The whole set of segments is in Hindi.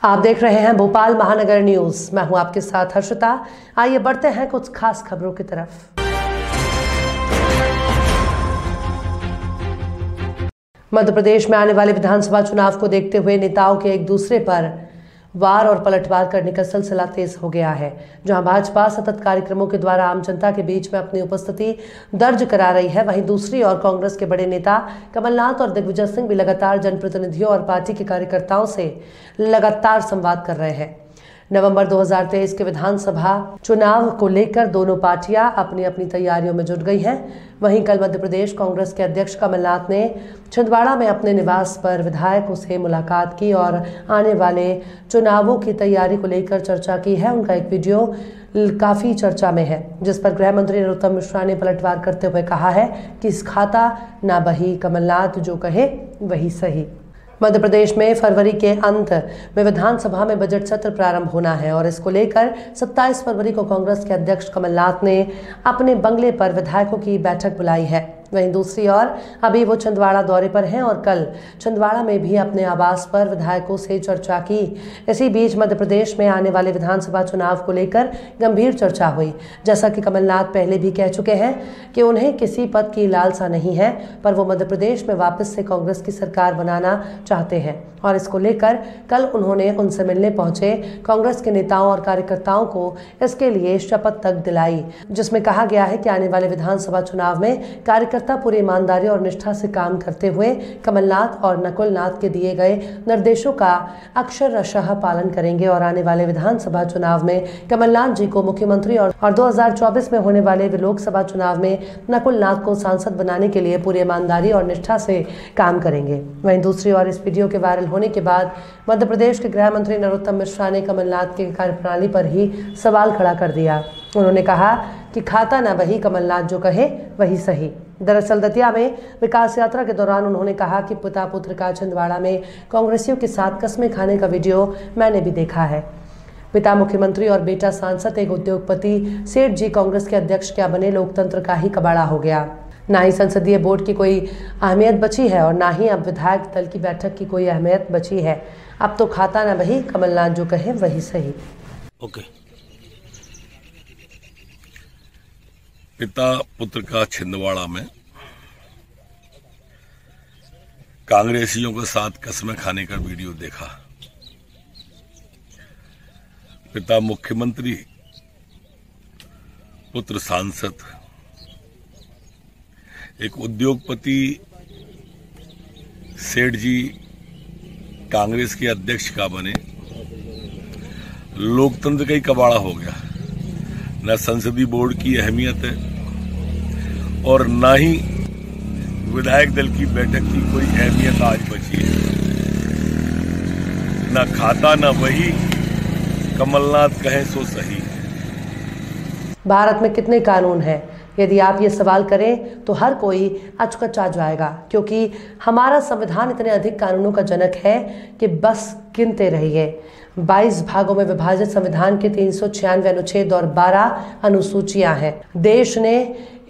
आप देख रहे हैं भोपाल महानगर न्यूज। मैं हूं आपके साथ हर्षिता। आइए बढ़ते हैं कुछ खास खबरों की तरफ। मध्य प्रदेश में आने वाले विधानसभा चुनाव को देखते हुए नेताओं के एक दूसरे पर वार और पलटवार करने का सिलसिला तेज हो गया है। जहां भाजपा सतत कार्यक्रमों के द्वारा आम जनता के बीच में अपनी उपस्थिति दर्ज करा रही है, वहीं दूसरी ओर कांग्रेस के बड़े नेता कमलनाथ और दिग्विजय सिंह भी लगातार जनप्रतिनिधियों और पार्टी के कार्यकर्ताओं से लगातार संवाद कर रहे हैं। नवंबर 2023 के विधानसभा चुनाव को लेकर दोनों पार्टियां अपनी अपनी तैयारियों में जुट गई हैं। वहीं कल मध्य प्रदेश कांग्रेस के अध्यक्ष कमलनाथ ने छिंदवाड़ा में अपने निवास पर विधायकों से मुलाकात की और आने वाले चुनावों की तैयारी को लेकर चर्चा की है। उनका एक वीडियो काफी चर्चा में है, जिस पर गृह मंत्री नरोत्तम मिश्रा ने पलटवार करते हुए कहा है कि इस खाता ना बही, कमलनाथ जो कहे वही सही। मध्य प्रदेश में फरवरी के अंत में विधानसभा में बजट सत्र प्रारंभ होना है और इसको लेकर 27 फरवरी को कांग्रेस के अध्यक्ष कमलनाथ ने अपने बंगले पर विधायकों की बैठक बुलाई है। वहीं दूसरी ओर अभी वो छिंदवाड़ा दौरे पर हैं और कल छिंदवाड़ा में भी अपने आवास पर विधायकों से चर्चा की। इसी बीच मध्य प्रदेश में आने वाले विधानसभा चुनाव को लेकर गंभीर चर्चा हुई। जैसा कि कमलनाथ पहले भी कह चुके हैं कि उन्हें किसी पद की लालसा नहीं है, पर वो मध्य प्रदेश में वापस से कांग्रेस की सरकार बनाना चाहते हैं और इसको लेकर कल उन्होंने उनसे मिलने पहुंचे कांग्रेस के नेताओं और कार्यकर्ताओं को इसके लिए शपथ तक दिलाई, जिसमें कहा गया है कि आने वाले विधानसभा चुनाव में कार्यकर्ता पूरी ईमानदारी और निष्ठा से काम करते हुए कमलनाथ और नकुलनाथ के दिए गए निर्देशों का अक्षरशः पालन करेंगे और आने वाले विधानसभा चुनाव में कमलनाथ जी को मुख्यमंत्री और 2024 में होने वाले लोकसभा चुनाव में नकुलनाथ को सांसद बनाने के लिए पूरी ईमानदारी और निष्ठा से काम करेंगे। वहीं दूसरी ओर इस वीडियो के वायरल होने के बाद मध्य प्रदेश के गृह मंत्री नरोत्तम मिश्रा ने कमलनाथ के कार्यप्रणाली पर ही सवाल खड़ा कर दिया। उन्होंने कहा कि खाता ना बही, कमलनाथ जो कहे वही सही। दरअसल दतिया में विकास यात्रा के दौरान उन्होंने कहा कि पिता पुत्र का छिंदवाड़ा में कांग्रेसियों के साथ कस्में खाने का वीडियो मैंने भी देखा है। पिता मुख्यमंत्री और बेटा सांसद, एक उद्योगपति सेठ जी कांग्रेस के अध्यक्ष क्या बने, लोकतंत्र का ही कबाड़ा हो गया। ना ही संसदीय बोर्ड की कोई अहमियत बची है और ना ही अब विधायक दल की बैठक की कोई अहमियत बची है। अब तो खाता ना बही, कमलनाथ जो कहे वही सही। ओके। पिता पुत्र का छिंदवाड़ा में कांग्रेसियों के साथ कस्में खाने का वीडियो देखा। पिता मुख्यमंत्री, पुत्र सांसद, एक उद्योगपति सेठ जी कांग्रेस के अध्यक्ष का बने, लोकतंत्र का ही कबाड़ा हो गया। न संसदीय बोर्ड की अहमियत है और न ही विधायक दल की बैठक की कोई अहमियत आज बची है। न खाता न वही, कमलनाथ कहे सो सही। भारत में कितने कानून हैं? यदि आप ये सवाल करें तो हर कोई अचकचा जाएगा, क्योंकि हमारा संविधान इतने अधिक कानूनों का जनक है कि बस गिनते रहिए। 22 भागों में विभाजित संविधान के 396 अनुच्छेद और 12 अनुसूचियां हैं। देश ने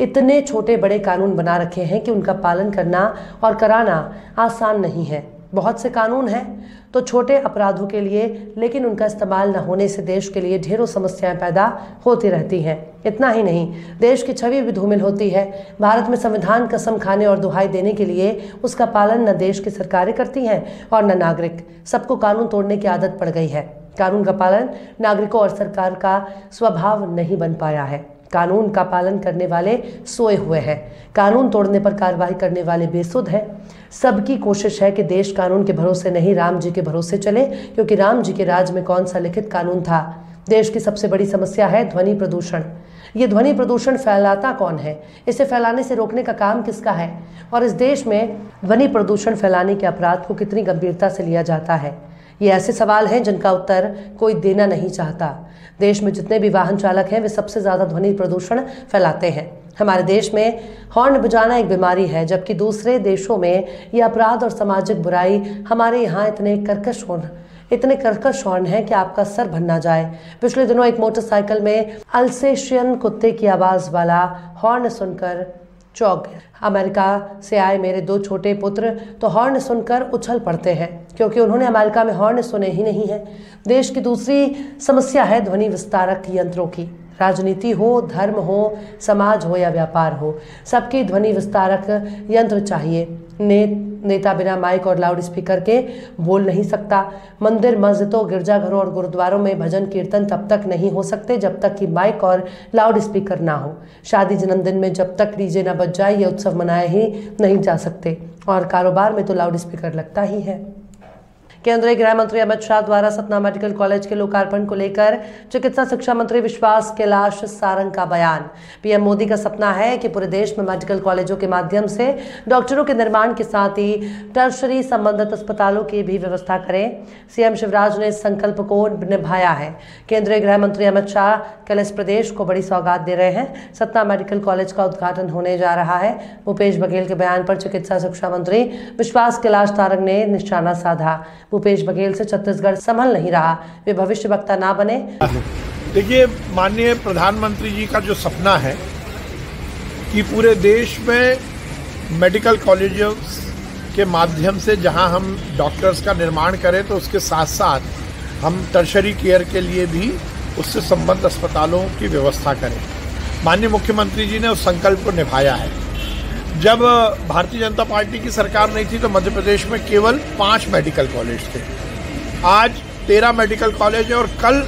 इतने छोटे बड़े कानून बना रखे हैं कि उनका पालन करना और कराना आसान नहीं है। बहुत से कानून हैं तो छोटे अपराधों के लिए, लेकिन उनका इस्तेमाल न होने से देश के लिए ढेरों समस्याएं पैदा होती रहती हैं। इतना ही नहीं, देश की छवि भी धूमिल होती है। भारत में संविधान कसम खाने और दुहाई देने के लिए उसका पालन न देश की सरकारें करती हैं और न नागरिक। सबको कानून तोड़ने की आदत पड़ गई है। कानून का पालन नागरिकों और सरकार का स्वभाव नहीं बन पाया है। कानून का पालन करने वाले सोए हुए हैं, कानून तोड़ने पर कार्रवाई करने वाले बेसुध हैं। सबकी कोशिश है कि देश कानून के भरोसे नहीं, राम जी के भरोसे चले, क्योंकि राम जी के राज में कौन सा लिखित कानून था। देश की सबसे बड़ी समस्या है ध्वनि प्रदूषण। ये ध्वनि प्रदूषण फैलाता कौन है? इसे फैलाने से रोकने का काम किसका है? और इस देश में ध्वनि प्रदूषण फैलाने के अपराध को कितनी गंभीरता से लिया जाता है? ये ऐसे सवाल हैं जिनका उत्तर कोई देना नहीं चाहता। देश में जितने भी वाहन चालक हैं वे सबसे ज़्यादा ध्वनि प्रदूषण फैलाते हैं। हमारे देश में हॉर्न बजाना एक बीमारी है, जबकि दूसरे देशों में यह अपराध और सामाजिक बुराई। हमारे यहाँ इतने कर्कश हॉर्न है कि आपका सर भन्ना जाए। पिछले दिनों एक मोटरसाइकिल में अल्सेशियन कुत्ते की आवाज़ वाला हॉर्न सुनकर चौंक गए। अमेरिका से आए मेरे 2 छोटे पुत्र तो हॉर्न सुनकर उछल पड़ते हैं, क्योंकि उन्होंने अमेरिका में हॉर्न सुने ही नहीं है। देश की दूसरी समस्या है ध्वनि विस्तारक यंत्रों की। राजनीति हो, धर्म हो, समाज हो या व्यापार हो, सबकी ध्वनि विस्तारक यंत्र चाहिए। नेता बिना माइक और लाउड स्पीकर के बोल नहीं सकता। मंदिर, मस्जिदों, गिरजाघरों और गुरुद्वारों में भजन कीर्तन तब तक नहीं हो सकते जब तक कि माइक और लाउड स्पीकर ना हो। शादी जन्मदिन में जब तक डीजे ना बज जाए ये उत्सव मनाए ही नहीं जा सकते, और कारोबार में तो लाउड स्पीकर लगता ही है। केंद्रीय गृह मंत्री अमित शाह द्वारा सतना मेडिकल कॉलेज के लोकार्पण को लेकर चिकित्सा शिक्षा मंत्री विश्वास कैलाश सारंग का बयान। पीएम मोदी का सपना है कि पूरे देश में मेडिकल कॉलेजों के माध्यम से डॉक्टरों के निर्माण के साथ ही टर्शरी संबंधित अस्पतालों की भी व्यवस्था करें। सीएम शिवराज ने इस संकल्प को निभाया है। केंद्रीय गृह मंत्री अमित शाह कल इस प्रदेश को बड़ी सौगात दे रहे हैं। सतना मेडिकल कॉलेज का उद्घाटन होने जा रहा है। भूपेश बघेल के बयान पर चिकित्सा शिक्षा मंत्री विश्वास कैलाश सारंग ने निशाना साधा। भूपेश बघेल से छत्तीसगढ़ संभल नहीं रहा, वे भविष्य वक्ता ना बने। देखिए, माननीय प्रधानमंत्री जी का जो सपना है कि पूरे देश में मेडिकल कॉलेजों के माध्यम से जहां हम डॉक्टर्स का निर्माण करें, तो उसके साथ साथ हम टर्शरी केयर के लिए भी उससे संबद्ध अस्पतालों की व्यवस्था करें। माननीय मुख्यमंत्री जी ने उस संकल्प को निभाया है। जब भारतीय जनता पार्टी की सरकार नहीं थी तो मध्य प्रदेश में केवल 5 मेडिकल कॉलेज थे। आज 13 मेडिकल कॉलेज है, और कल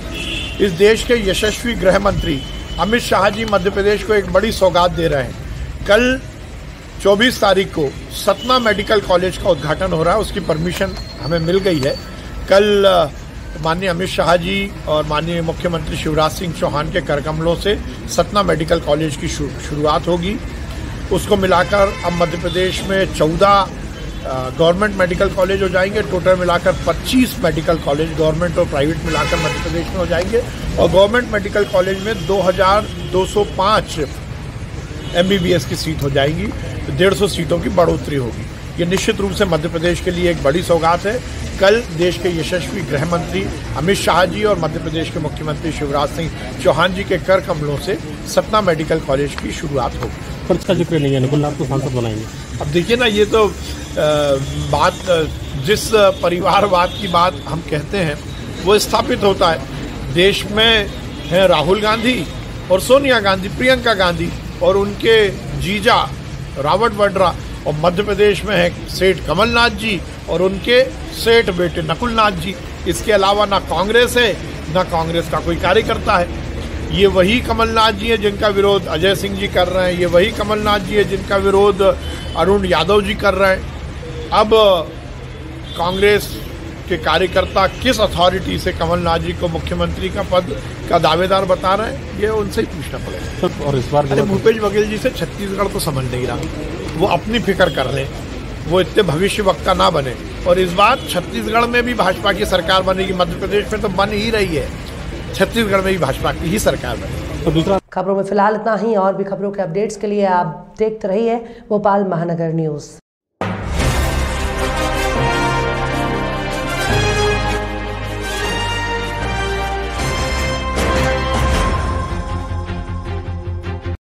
इस देश के यशस्वी गृह मंत्री अमित शाह जी मध्य प्रदेश को एक बड़ी सौगात दे रहे हैं। कल 24 तारीख को सतना मेडिकल कॉलेज का उद्घाटन हो रहा है, उसकी परमिशन हमें मिल गई है। कल माननीय अमित शाह जी और माननीय मुख्यमंत्री शिवराज सिंह चौहान के करकमलों से सतना मेडिकल कॉलेज की शुरुआत होगी। उसको मिलाकर अब मध्य प्रदेश में 14 गवर्नमेंट मेडिकल कॉलेज हो जाएंगे। टोटल मिलाकर 25 मेडिकल कॉलेज गवर्नमेंट और प्राइवेट मिलाकर मध्य प्रदेश में हो जाएंगे, और गवर्नमेंट मेडिकल कॉलेज में 2205 MBBS की सीट हो जाएगी। 150 सीटों की बढ़ोतरी होगी। ये निश्चित रूप से मध्य प्रदेश के लिए एक बड़ी सौगात है। कल देश के यशस्वी गृह मंत्री अमित शाह जी और मध्य प्रदेश के मुख्यमंत्री शिवराज सिंह चौहान जी के कर कमलों से सतना मेडिकल कॉलेज की शुरुआत होगी। खर्च का जिक्र नहीं है, नकुलनाथ को सांसद बनाएंगे। अब देखिए ना, ये तो बात जिस परिवारवाद की बात हम कहते हैं वो स्थापित होता है। देश में है राहुल गांधी और सोनिया गांधी, प्रियंका गांधी और उनके जीजा राबर्ट वाड्रा, और मध्य प्रदेश में है सेठ कमलनाथ जी और उनके सेठ बेटे नकुलनाथ जी। इसके अलावा ना कांग्रेस है, ना कांग्रेस का कोई कार्यकर्ता है। ये वही कमलनाथ जी है जिनका विरोध अजय सिंह जी कर रहे हैं, ये वही कमलनाथ जी है जिनका विरोध अरुण यादव जी कर रहे हैं। अब कांग्रेस के कार्यकर्ता किस अथॉरिटी से कमलनाथ जी को मुख्यमंत्री का पद का दावेदार बता रहे हैं, ये उनसे ही पूछना पड़ेगा। और इस बार अरे भूपेश बघेल जी से छत्तीसगढ़ तो समझ नहीं रहा, वो अपनी फिक्र कर लें, वो इतने भविष्य वक्ता ना बने। और इस बार छत्तीसगढ़ में भी भाजपा की सरकार बनेगी, मध्य प्रदेश में तो बन ही रही है, छत्तीसगढ़ में भी भाजपा की ही सरकार बनेगी। तो दूसरा खबरों में फिलहाल इतना ही। और भी खबरों के अपडेट्स के लिए आप देखते रहिए भोपाल महानगर न्यूज।